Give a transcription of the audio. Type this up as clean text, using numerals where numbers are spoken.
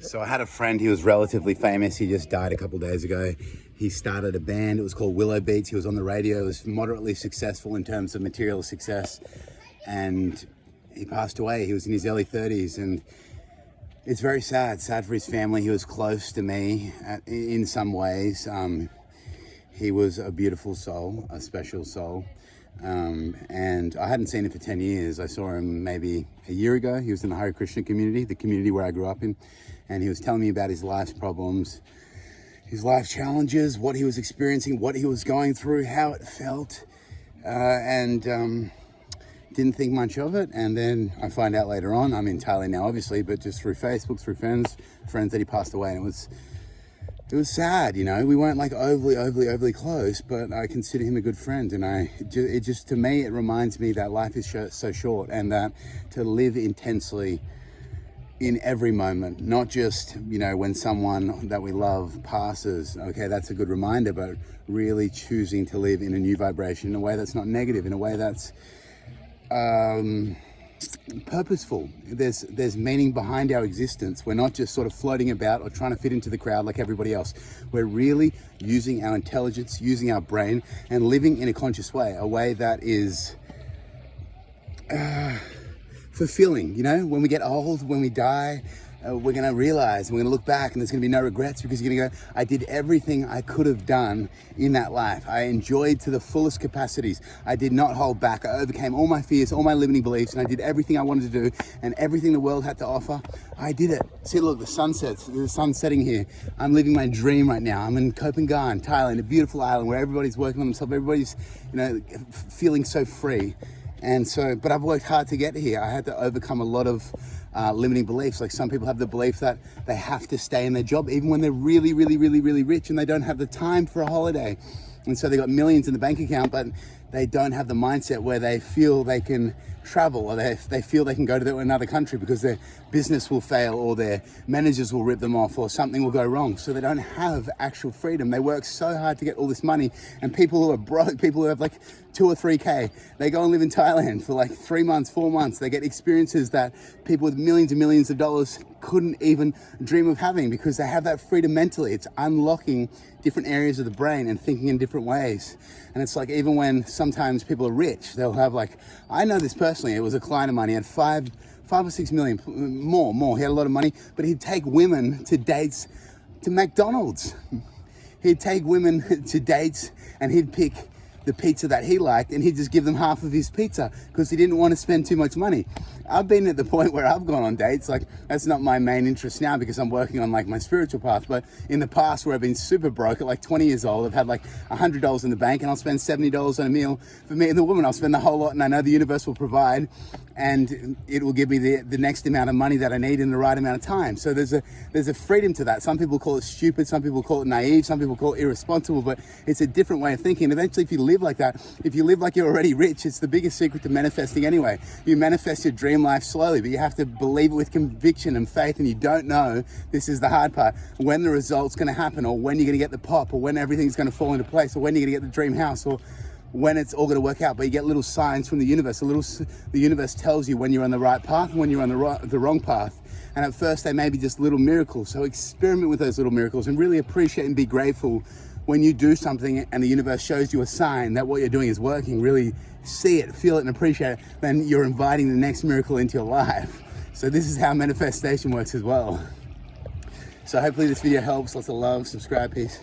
So I had a friend, he was relatively famous. He just died a couple days ago. He started a band, it was called Willow Beats. He was on the radio, it was moderately successful in terms of material success. And he passed away, he was in his early 30s. And it's very sad for his family. He was close to me in some ways. He was a beautiful soul, a special soul. And I hadn't seen him for 10 years. I saw him maybe a year ago. He was in the Hare Krishna community, the community where I grew up in. And he was telling me about his life's problems, his life challenges, what he was experiencing, what he was going through, how it felt. And didn't think much of it. And then I find out later on, I'm in Thailand now, obviously, but just through Facebook, through friends that he passed away. And it was sad, you know. We weren't like overly close, but I consider him a good friend. And it just, to me, it reminds me that life is so short, and that to live intensely in every moment, not just, you know, when someone that we love passes. Okay, that's a good reminder, but really choosing to live in a new vibration, in a way that's not negative, in a way that's purposeful. There's meaning behind our existence. We're not just sort of floating about or trying to fit into the crowd like everybody else. We're really using our intelligence, using our brain, and living in a conscious way, a way that is fulfilling. You know, when we get old, when we die, we're going to realize, we're going to look back, and there's going to be no regrets, because you're going to go, I did everything I could have done in that life. I enjoyed to the fullest capacities. I did not hold back. I overcame all my fears, all my limiting beliefs, and I did everything I wanted to do, and everything the world had to offer, I did it. See, look, the sun's setting here. I'm living my dream right now. I'm in Koh Phangan, Thailand, a beautiful island where everybody's working on themselves. Everybody's, you know, feeling so free. And so, but I've worked hard to get here. I had to overcome a lot of limiting beliefs. Like, some people have the belief that they have to stay in their job even when they're really rich, and they don't have the time for a holiday. And so they got millions in the bank account, but they don't have the mindset where they feel they can travel, or they feel they can go to another country because their business will fail, or their managers will rip them off, or something will go wrong. So they don't have actual freedom. They work so hard to get all this money, and people who are broke, people who have like 2 or 3K, they go and live in Thailand for like 3 months, 4 months. They get experiences that people with millions and millions of dollars couldn't even dream of having, because they have that freedom mentally. It's unlocking different areas of the brain and thinking in different ways. And it's like, even when sometimes people are rich, they'll have like, I know this personally, it was a client of mine, he had 5 or 6 million, more. He had a lot of money, but he'd take women to dates to McDonald's. He'd take women to dates, and he'd pick the pizza that he liked, and he'd just give them half of his pizza because he didn't want to spend too much money. I've been at the point where I've gone on dates, like, that's not my main interest now because I'm working on like my spiritual path, but in the past, where I've been super broke at like 20 years old, I've had like $100 in the bank, and I'll spend $70 on a meal for me and the woman. I'll spend the whole lot, and I know the universe will provide, and it will give me the next amount of money that I need in the right amount of time. So there's a freedom to that. Some people call it stupid, some people call it naive, some people call it irresponsible, but it's a different way of thinking. And eventually, if you live like that, if you live like you're already rich, it's the biggest secret to manifesting anyway. You manifest your dream life slowly, but you have to believe it with conviction and faith, and you don't know, this is the hard part, when the result's going to happen, or when you're going to get the pop, or when everything's going to fall into place, or when you're going to get the dream house, or when it's all going to work out. But you get little signs from the universe. The universe tells you when you're on the right path and when you're on the wrong path. And at first, they may be just little miracles. So experiment with those little miracles, and really appreciate and be grateful when you do something and the universe shows you a sign that what you're doing is working. Really see it, feel it, and appreciate it. Then you're inviting the next miracle into your life. So this is how manifestation works as well. So hopefully this video helps. Lots of love. Subscribe. Peace.